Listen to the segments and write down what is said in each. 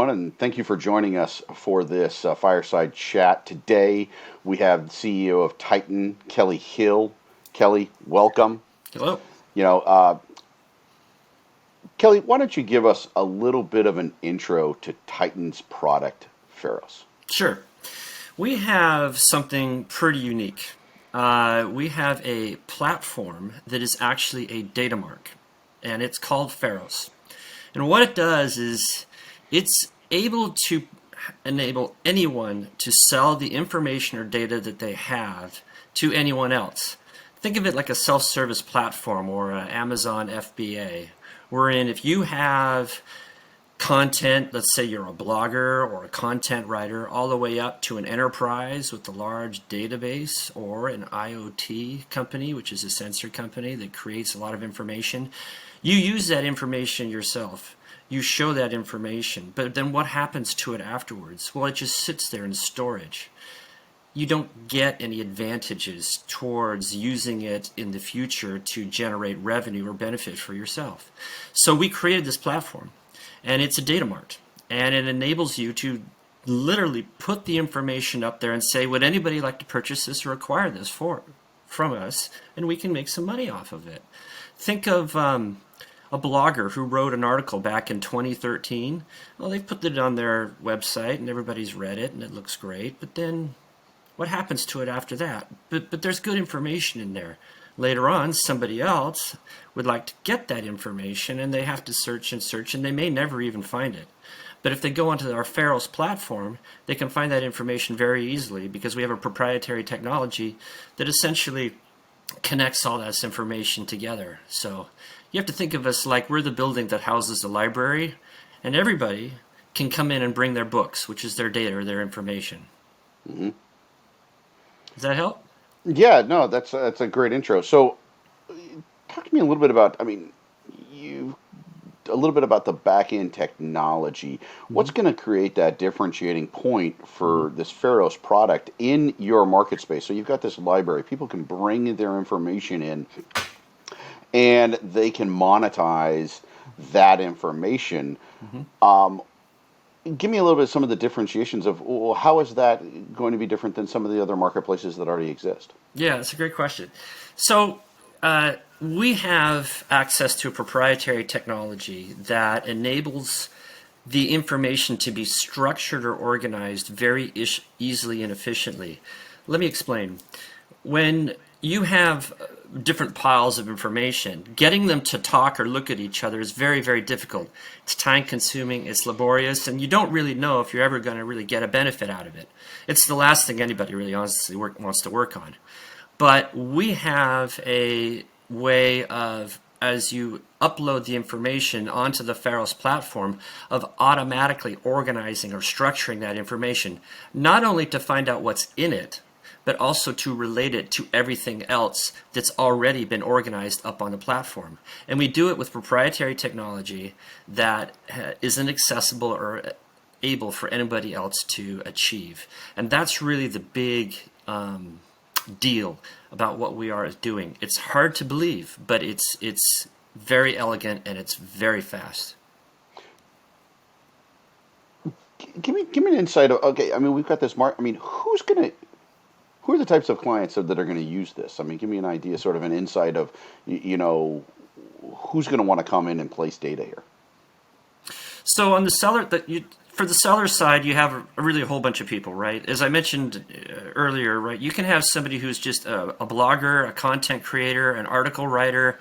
everyone, and thank you for joining us for this fireside chat. Today, we have the CEO of Titan, Kelly Hill. Kelly, welcome. Hello. You know, uh, Kelly, why don't you give us a little bit of an intro to Titan's product, Pharos? Sure. We have something pretty unique. We have a platform that is actually a data mark, and it's called Pharos. And what it does is it's able to enable anyone to sell the information or data that they have to anyone else. Think of it like a self-service platform or an Amazon FBA, wherein if you have content, let's say you're a blogger or a content writer, all the way up to an enterprise with a large database or an IoT company, which is a sensor company that creates a lot of information. You use that information yourself. You show that information, but then what happens to it afterwards? Well, it just sits there in storage. You don't get any advantages towards using it in the future to generate revenue or benefit for yourself. So we created this platform, and it's a data mart, and it enables you to literally put the information up there and say, would anybody like to purchase this or acquire this from us, and we can make some money off of it. Think of a blogger who wrote an article back in 2013. Well, they've put it on their website, and everybody's read it, and it looks great, but then what happens to it after that? But there's good information in there. Later on, somebody else would like to get that information, and they have to search and search, and they may never even find it. But if they go onto our Pharos platform, they can find that information very easily because we have a proprietary technology that essentially connects all this information together. So you have to think of us like we're the building that houses the library, and everybody can come in and bring their books, which is their data or their information. Hmm. Does that help? Yeah, no, that's a great intro. So, talk to me a little bit about, you a little bit about the back end technology. What's Mm-hmm. going to create that differentiating point Mm-hmm. for this Pharos product in your market space? So you've got this library. People can bring their information in and they can monetize that information. Mm-hmm. Um, Give me a little bit of some of the differentiations of, well, how is that going to be different than some of the other marketplaces that already exist? Yeah, that's a great question. So, we have access to a proprietary technology that enables the information to be structured or organized very easily and efficiently. Let me explain. When you have different piles of information, getting them to talk or look at each other is very, very difficult. It's time consuming, it's laborious, and you don't really know if you're ever going to really get a benefit out of it. It's the last thing anybody really honestly wants to work on. But we have a way of, as you upload the information onto the Pharos platform, of automatically organizing or structuring that information, not only to find out what's in it, but also to relate it to everything else that's already been organized up on the platform. And we do it with proprietary technology that isn't accessible or able for anybody else to achieve. And that's really the big deal about what we are doing. It's hard to believe, but it's very elegant and it's very fast. Give me an insight of, okay, we've got this mark. Who are the types of clients that are going to use this? Give me an idea, sort of an insight of, who's going to want to come in and place data here. So on the seller for the seller side, you have a whole bunch of people, right? As I mentioned earlier, right? You can have somebody who's just a blogger, a content creator, an article writer.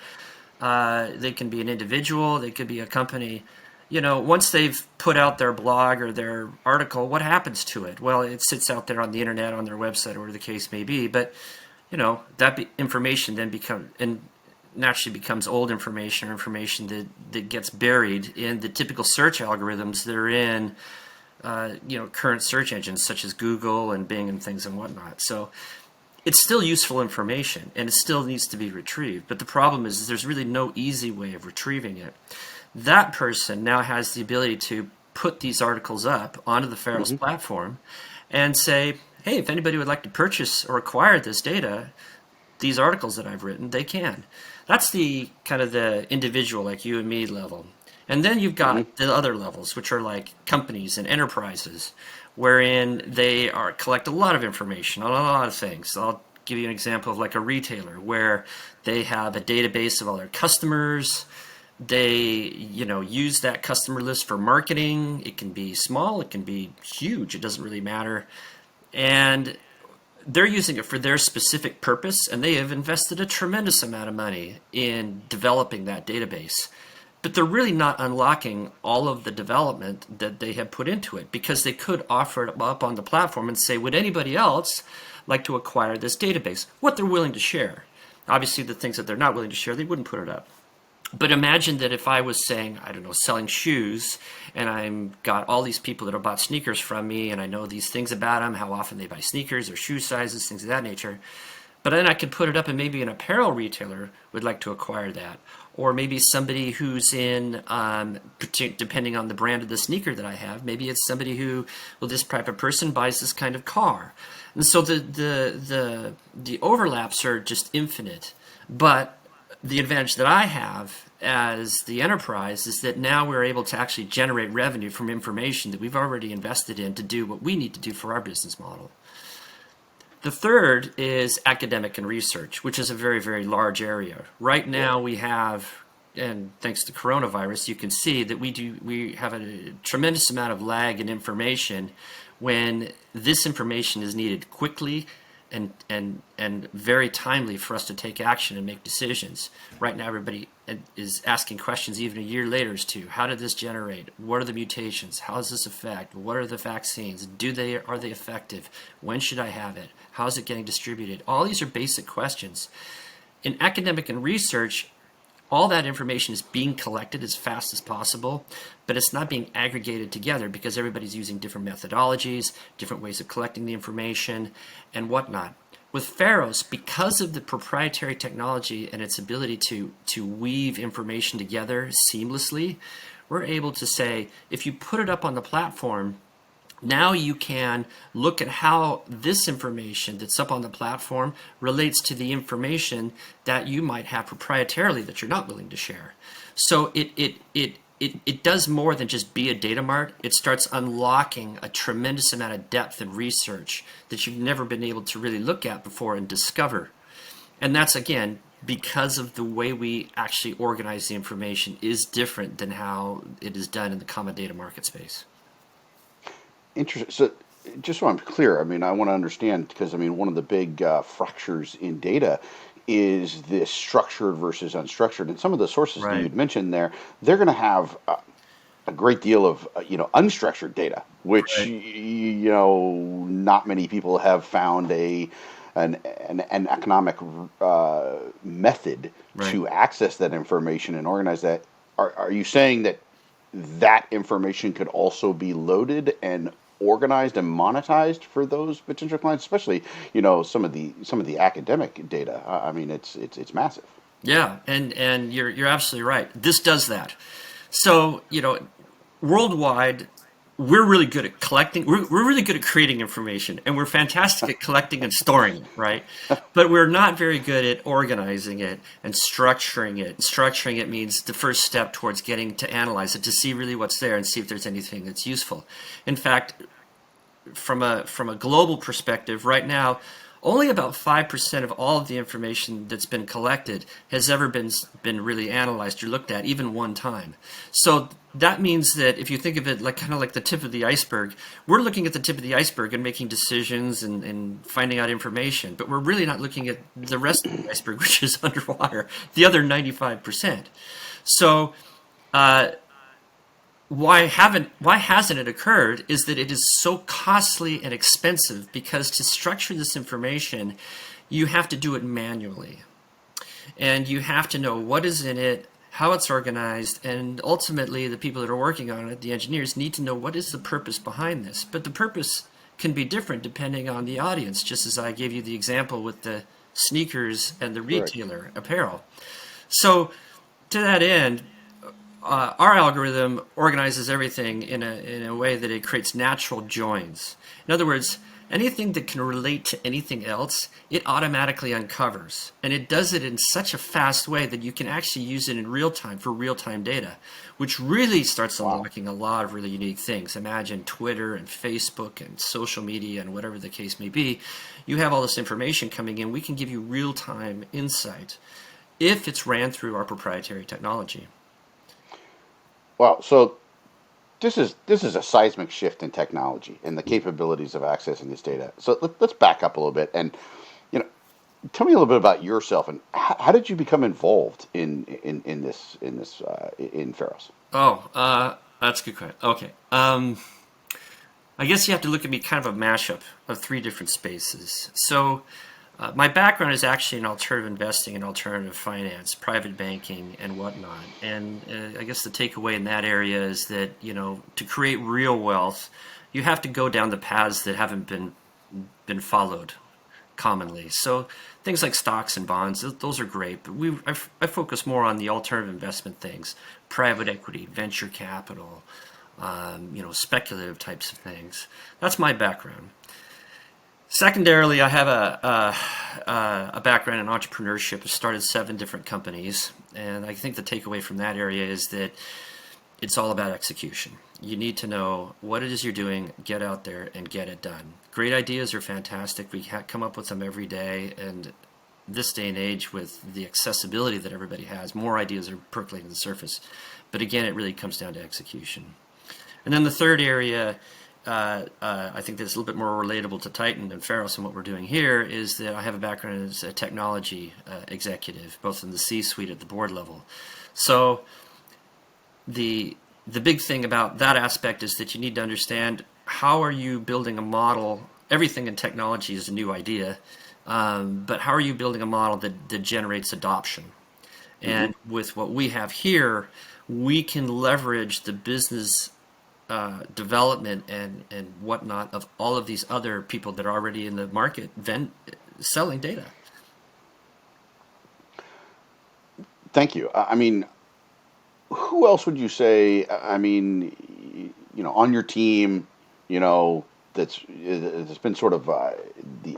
They can be an individual. They could be a company. Once they've put out their blog or their article, what happens to it? Well, it sits out there on the internet, on their website, or whatever the case may be. But information then naturally becomes old information or information that gets buried in the typical search algorithms that are in current search engines such as Google and Bing and things and whatnot. So it's still useful information and it still needs to be retrieved. But the problem is there's really no easy way of retrieving it. That person now has the ability to put these articles up onto the Pharos Hmm. platform and say, hey, if anybody would like to purchase or acquire this data, these articles that I've written, they can. That's the kind of the individual like you and me level. And then you've Hmm. got the other levels, which are like companies and enterprises, wherein they are collect a lot of information on a lot of things. I'll give you an example of like a retailer where they have a database of all their customers. They, use that customer list for marketing. It can be small, it can be huge. It doesn't really matter. And they're using it for their specific purpose, and they have invested a tremendous amount of money in developing that database. But they're really not unlocking all of the development that they have put into it, because they could offer it up on the platform and say, would anybody else like to acquire this database? What they're willing to share. Obviously, the things that they're not willing to share, they wouldn't put it up. But imagine that if I was saying, I don't know, selling shoes, and I've got all these people that have bought sneakers from me, and I know these things about them, how often they buy sneakers, their shoe sizes, things of that nature. But then I could put it up, and maybe an apparel retailer would like to acquire that. Or maybe somebody who's in, depending on the brand of the sneaker that I have, maybe it's somebody who, well, this type of person buys this kind of car. And so the overlaps are just infinite. But the advantage that I have as the enterprise is that now we're able to actually generate revenue from information that we've already invested in to do what we need to do for our business model. The third is academic and research, which is a very, very large area. Right now we have, and thanks to coronavirus, you can see that we have a tremendous amount of lag in information when this information is needed quickly and very timely for us to take action and make decisions. Right now, everybody is asking questions even a year later as to how did this generate? What are the mutations? How does this affect? What are the vaccines? Are they effective? When should I have it? How is it getting distributed? All these are basic questions. In academic and research, all that information is being collected as fast as possible, but it's not being aggregated together because everybody's using different methodologies, different ways of collecting the information, and whatnot. With Pharos, because of the proprietary technology and its ability to weave information together seamlessly, we're able to say, if you put it up on the platform, now you can look at how this information that's up on the platform relates to the information that you might have proprietarily that you're not willing to share. So it does more than just be a data mart. It starts unlocking a tremendous amount of depth and research that you've never been able to really look at before and discover. And that's, again, because of the way we actually organize the information is different than how it is done in the common data market space. Interesting. So, just so I'm clear, I mean, I want to understand because I mean, one of the big fractures in data is this structured versus unstructured, and some of the sources that Right. you'd mentioned there, they're going to have a great deal of unstructured data, which Right. not many people have found an economic method Right. to access that information and organize that. Are you saying that that information could also be loaded and organized and monetized for those potential clients, especially some of the academic data? I mean, it's massive. Yeah, and you're absolutely right. This does that. So, worldwide, we're really good at collecting. We're really good at creating information, and we're fantastic at collecting and storing it, right? But we're not very good at organizing it and structuring it. Structuring it means the first step towards getting to analyze it, to see really what's there and see if there's anything that's useful. In fact, from a global perspective, right now, only about 5% of all of the information that's been collected has ever been really analyzed or looked at, even one time. So that means that if you think of it like kind of like the tip of the iceberg, we're looking at the tip of the iceberg and making decisions and finding out information, but we're really not looking at the rest of the iceberg, which is underwater, the other 95%. So why hasn't it occurred is that it is so costly and expensive, because to structure this information you have to do it manually, and you have to know what is in it, how it's organized, and ultimately the people that are working on it, the engineers, need to know what is the purpose behind this. But the purpose can be different depending on the audience, just as I gave you the example with the sneakers and the Correct. retailer apparel. So to that end, our algorithm organizes everything in a way that it creates natural joins. In other words, anything that can relate to anything else, it automatically uncovers. And it does it in such a fast way that you can actually use it in real time for real time data, which really starts Wow. unlocking a lot of really unique things. Imagine Twitter and Facebook and social media and whatever the case may be. You have all this information coming in. We can give you real time insight if it's ran through our proprietary technology. Wow. So this is a seismic shift in technology and the capabilities of accessing this data. So let's back up a little bit and you know tell me a little bit about yourself and how did you become involved in Pharos? Oh, that's a good question. Okay. I guess you have to look at me kind of a mashup of three different spaces. So, my background is actually in alternative investing and alternative finance, private banking, and whatnot. And I guess the takeaway in that area is that, to create real wealth, you have to go down the paths that haven't been followed commonly. So things like stocks and bonds, those are great, but I focus more on the alternative investment things, private equity, venture capital, speculative types of things. That's my background. Secondarily, I have a background in entrepreneurship. I started 7 different companies, and I think the takeaway from that area is that it's all about execution. You need to know what it is you're doing, get out there and get it done. Great ideas are fantastic. We come up with them every day, and this day and age with the accessibility that everybody has, more ideas are percolating to the surface. But again, it really comes down to execution. And then the third area, I think that's a little bit more relatable to Titan and Pharos and what we're doing here, is that I have a background as a technology executive, both in the C-suite at the board level. So the big thing about that aspect is that you need to understand how are you building a model. Everything in technology is a new idea, but how are you building a model that generates adoption? Hmm. And with what we have here, we can leverage the business development and whatnot of all of these other people that are already in the market selling data. Thank you. I mean, who else would you say? I mean, on your team, you know, that's been sort of the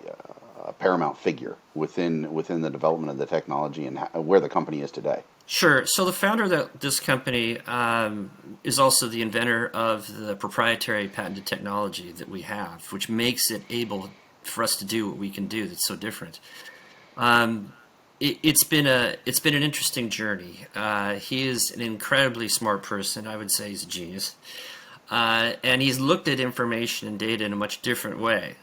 paramount figure within the development of the technology and where the company is today. Sure. So the founder of this company is also the inventor of the proprietary patented technology that we have, which makes it able for us to do what we can do. That's so different. It's been an interesting journey. He is an incredibly smart person. I would say he's a genius, and he's looked at information and data in a much different way.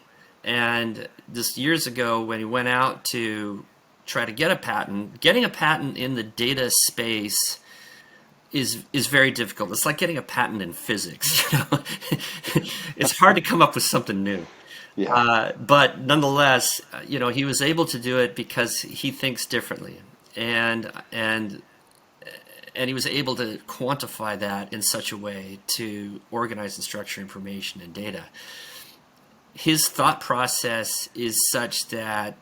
And this years ago, when he went out to try to get a patent, getting a patent in the data space is very difficult. It's like getting a patent in physics. It's hard to come up with something new. Yeah. But nonetheless, he was able to do it because he thinks differently, and and he was able to quantify that in such a way to organize and structure information and data. His thought process is such that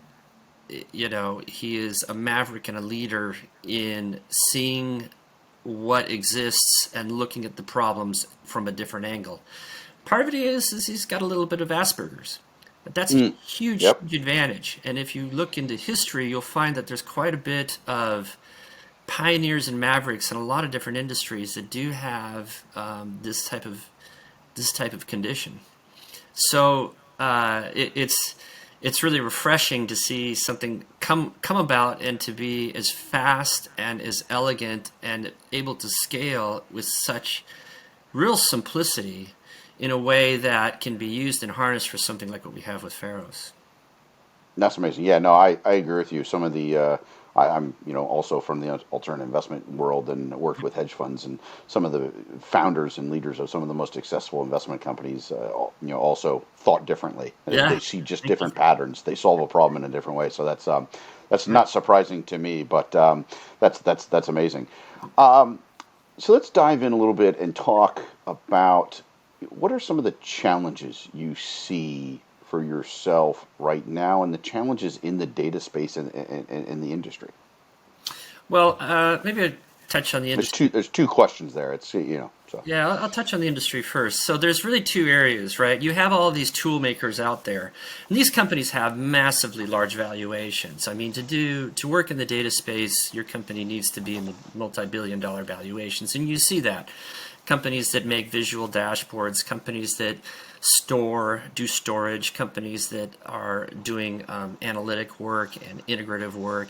he is a maverick and a leader in seeing what exists and looking at the problems from a different angle. Part of it is he's got a little bit of Asperger's. But that's a Mm. huge, Yep. huge advantage. And if you look into history, you'll find that there's quite a bit of pioneers and mavericks in a lot of different industries that do have this type of condition. So it's really refreshing to see something come about and to be as fast and as elegant and able to scale with such real simplicity in a way that can be used and harnessed for something like what we have with Pharos. That's amazing. Yeah, no, I agree with you. Some of the I'm also from the alternative investment world and worked with hedge funds and some of the founders and leaders of some of the most successful investment companies. Also thought differently. They Yeah, see just thank you. different patterns. They solve a problem in a different way. So that's Right. not surprising to me, but that's amazing. Um, so let's dive in a little bit and talk about what are some of the challenges you see for yourself right now and the challenges in the data space and in the industry. Well, maybe I touch on the There's industry. two questions there. It's so. Yeah, I'll touch on the industry first. So there's really two areas, right? You have all these tool makers out there, and these companies have massively large valuations. I mean, to work in the data space, your company needs to be in the multi-billion-dollar valuations, and you see that. Companies that make visual dashboards, companies that do storage, companies that are doing analytic work and integrative work,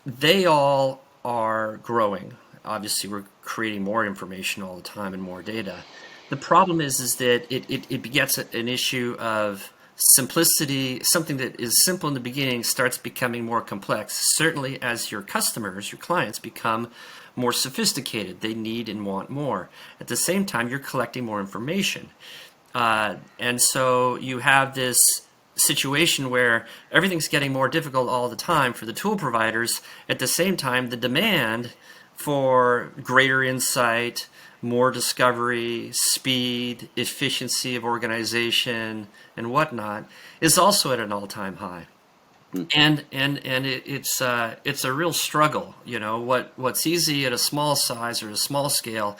they all are growing. Obviously, we're creating more information all the time and more data. The problem is that it begets an issue of simplicity. Something that is simple in the beginning starts becoming more complex. Certainly, as your customers, your clients become more sophisticated, they need and want more. At the same time, you're collecting more information. And so you have this situation where everything's getting more difficult all the time for the tool providers. At the same time, the demand for greater insight, more discovery, speed, efficiency of organization, and whatnot is also at an all-time high. It's a real struggle. You know, what's easy at a small size or a small scale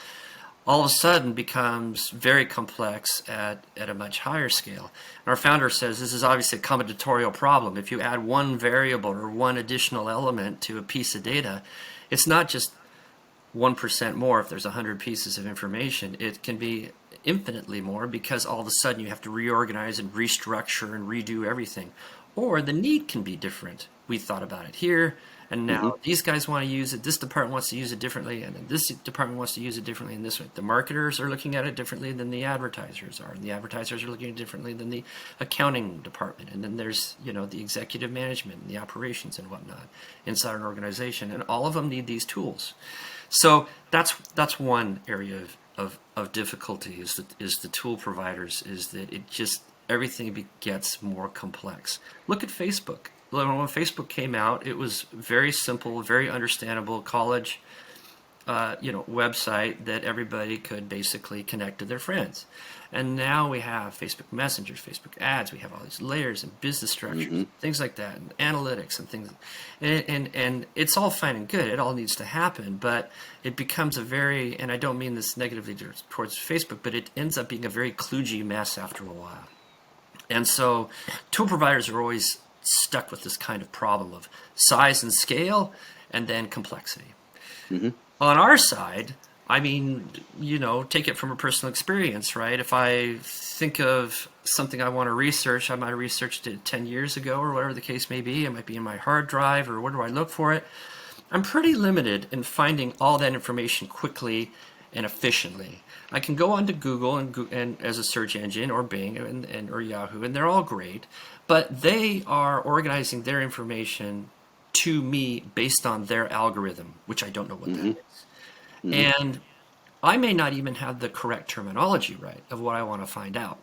all of a sudden becomes very complex at a much higher scale. And our founder says this is obviously a combinatorial problem. If you add one variable or one additional element to a piece of data, it's not just 1% more if there's 100 pieces of information. It can be infinitely more because all of a sudden you have to reorganize and restructure and redo everything. Or the need can be different. We thought about it here, and now these guys want to use it, this department wants to use it differently, and then this department wants to use it differently in this way. The marketers are looking at it differently than the advertisers are, and the advertisers are looking at it differently than the accounting department. And then there's, the executive management and the operations and whatnot inside an organization, and all of them need these tools. So that's one area of difficulty is the tool providers, is that it just everything gets more complex. Look at Facebook. When Facebook came out, it was very simple, very understandable college website that everybody could basically connect to their friends. And now we have Facebook Messengers, Facebook ads. We have all these layers and business structures, things like that, and analytics and things. And it's all fine and good. It all needs to happen, but it becomes a very, and I don't mean this negatively towards Facebook, but it ends up being a very kludgy mess after a while. And so tool providers are always stuck with this kind of problem of size and scale and then complexity. On our side, I mean, take it from a personal experience, right? If I think of something I want to research, I might have researched it 10 years ago or whatever the case may be. It might be in my hard drive, or where do I look for it? I'm pretty limited in finding all that information quickly and efficiently. I can go onto Google and as a search engine, or Bing or Yahoo, and they're all great, but they are organizing their information to me based on their algorithm, which I don't know what that is. And I may not even have the correct terminology right of what I want to find out.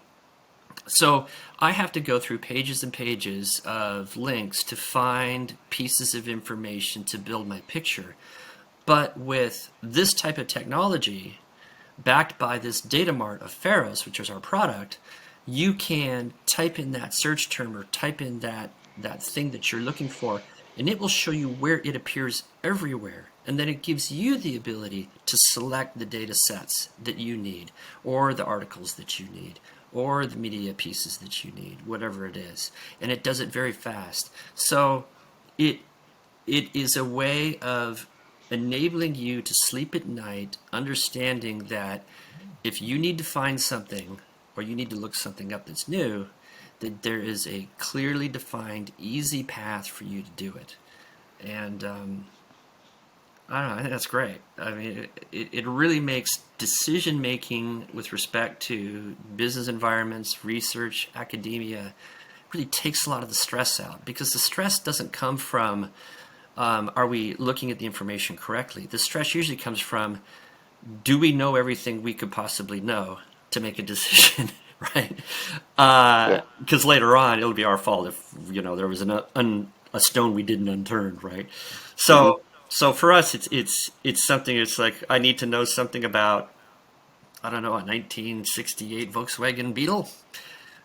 So I have to go through pages and pages of links to find pieces of information to build my picture. But with this type of technology, backed by this data mart of Pharos, which is our product, you can type in that search term or type in that thing that you're looking for, and it will show you where it appears everywhere. And then it gives you the ability to select the data sets that you need, or the articles that you need, or the media pieces that you need, whatever it is. And it does it very fast. So it is a way of enabling you to sleep at night, understanding that if you need to find something or you need to look something up that's new, that there is a clearly defined, easy path for you to do it. And I don't know, I think that's great. I mean, it really makes decision making with respect to business environments, research, academia, really takes a lot of the stress out, because the stress doesn't come from are we looking at the information correctly? The stress usually comes from, do we know everything we could possibly know to make a decision, right? Because later on, it'll be our fault if there was a stone we didn't unturn, right? So for us, it's something. It's like, I need to know something about, I don't know, a 1968 Volkswagen Beetle.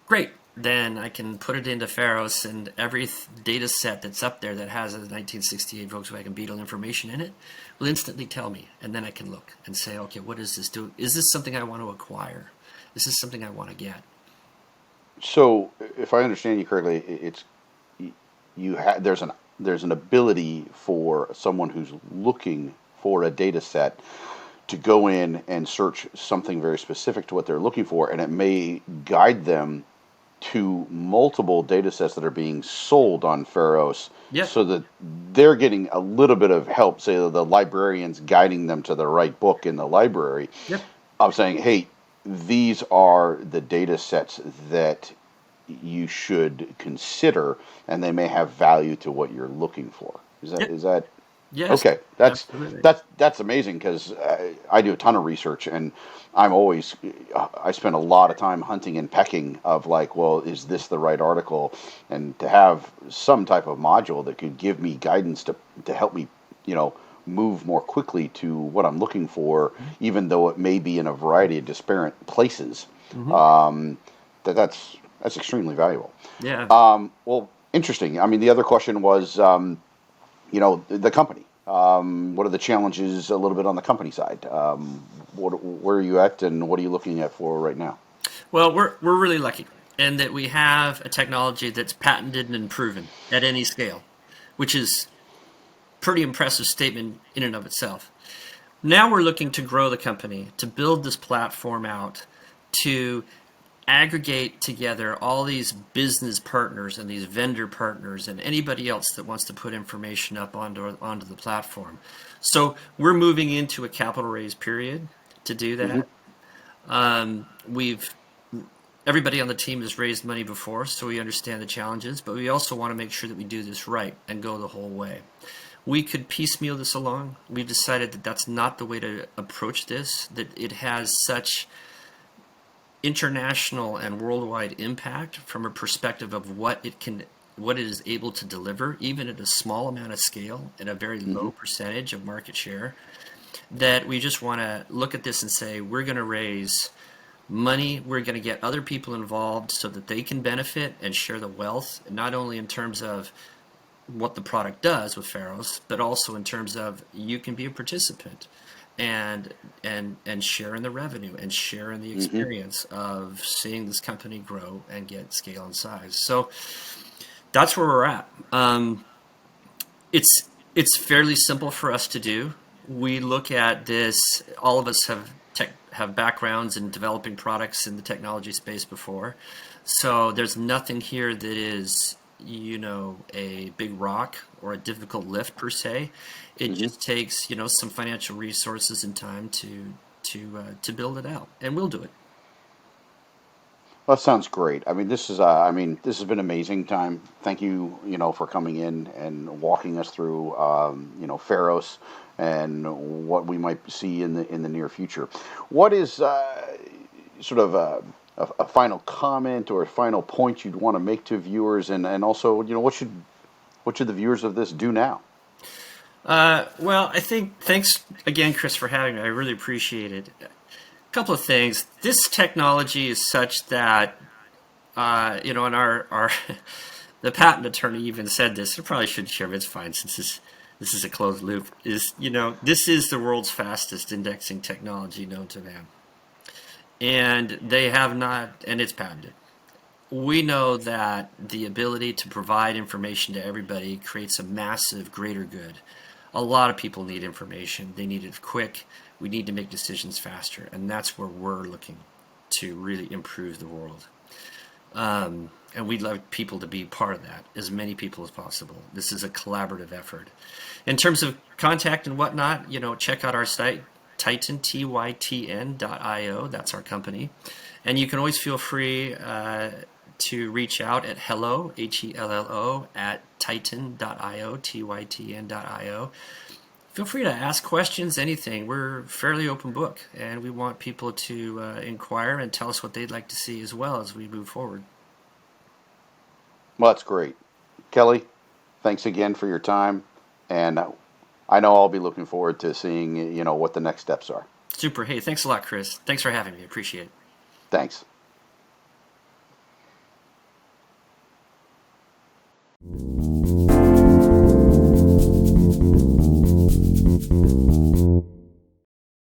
Great. then I can put it into Pharos, and every data set that's up there that has a 1968 Volkswagen Beetle information in it will instantly tell me. And then I can look and say, okay, what does this do? Is this something I want to acquire? Is this something I want to get? So, if I understand you correctly, it's there's an ability for someone who's looking for a data set to go in and search something very specific to what they're looking for, and it may guide them to multiple data sets that are being sold on Pharos, Yep. so that they're getting a little bit of help, say the librarian's guiding them to the right book in the library, Yep. of saying, hey, these are the data sets that you should consider, and they may have value to what you're looking for. Yep. Is that Yes. okay? Absolutely. That's amazing, because I do a ton of research, and I spend a lot of time hunting and pecking of, like, well, is this the right article? And to have some type of module that could give me guidance to help me, move more quickly to what I'm looking for, even though it may be in a variety of disparate places. Mm-hmm. Um, that's extremely valuable. Yeah. Well, interesting. I mean, the other question was, the company. What are the challenges a little bit on the company side? Where are you at, and what are you looking at for right now? Well, we're really lucky in that we have a technology that's patented and proven at any scale, which is pretty impressive statement in and of itself. Now we're looking to grow the company, to build this platform out, to aggregate together all these business partners and these vendor partners and anybody else that wants to put information up onto the platform. So we're moving into a capital raise period to do Hmm. that. We've Everybody on the team has raised money before, so we understand the challenges, but we also want to make sure that we do this right and go the whole way. We could piecemeal this along. We've decided that that's not the way to approach this, that it has such international and worldwide impact from a perspective of what it is able to deliver, even at a small amount of scale and a very Hmm. low percentage of market share, that we just want to look at this and say, we're going to raise money, we're going to get other people involved so that they can benefit and share the wealth, not only in terms of what the product does with Pharos, but also in terms of you can be a participant and share in the revenue and share in the Hmm. experience of seeing this company grow and get scale and size. So that's where we're at. It's fairly simple for us to do. We look at this. All of us have backgrounds in developing products in the technology space before, so there's nothing here that is a big rock or a difficult lift per se. It Hmm. just takes some financial resources and time to build it out, and we'll do it. That sounds great. I mean, this has been amazing time. Thank you, for coming in and walking us through, Pharos and what we might see in the near future. What is sort of a final comment or a final point you'd want to make to viewers, and also, what should the viewers of this do now? Well, I think thanks again, Chris, for having me. I really appreciate it. A couple of things. This technology is such that and our the patent attorney even said this. I probably shouldn't share, but it's fine since this is a closed loop. This is the world's fastest indexing technology known to man, and they have not, and it's patented. We know that the ability to provide information to everybody creates a massive greater good. A lot of people need information. They need it quick. We need to make decisions faster, and that's where we're looking to really improve the world. And we'd like people to be part of that, as many people as possible. This is a collaborative effort. In terms of contact and whatnot, check out our site, Titan, Tytn.io. That's our company. And you can always feel free to reach out at hello, HELLO, at titan.io, Tytn.io. Feel free to ask questions, anything. We're a fairly open book, and we want people to inquire and tell us what they'd like to see as well as we move forward. Well, that's great, Kelly. Thanks again for your time, and I know I'll be looking forward to seeing what the next steps are. Super. Hey, thanks a lot, Chris. Thanks for having me. Appreciate it. Thanks.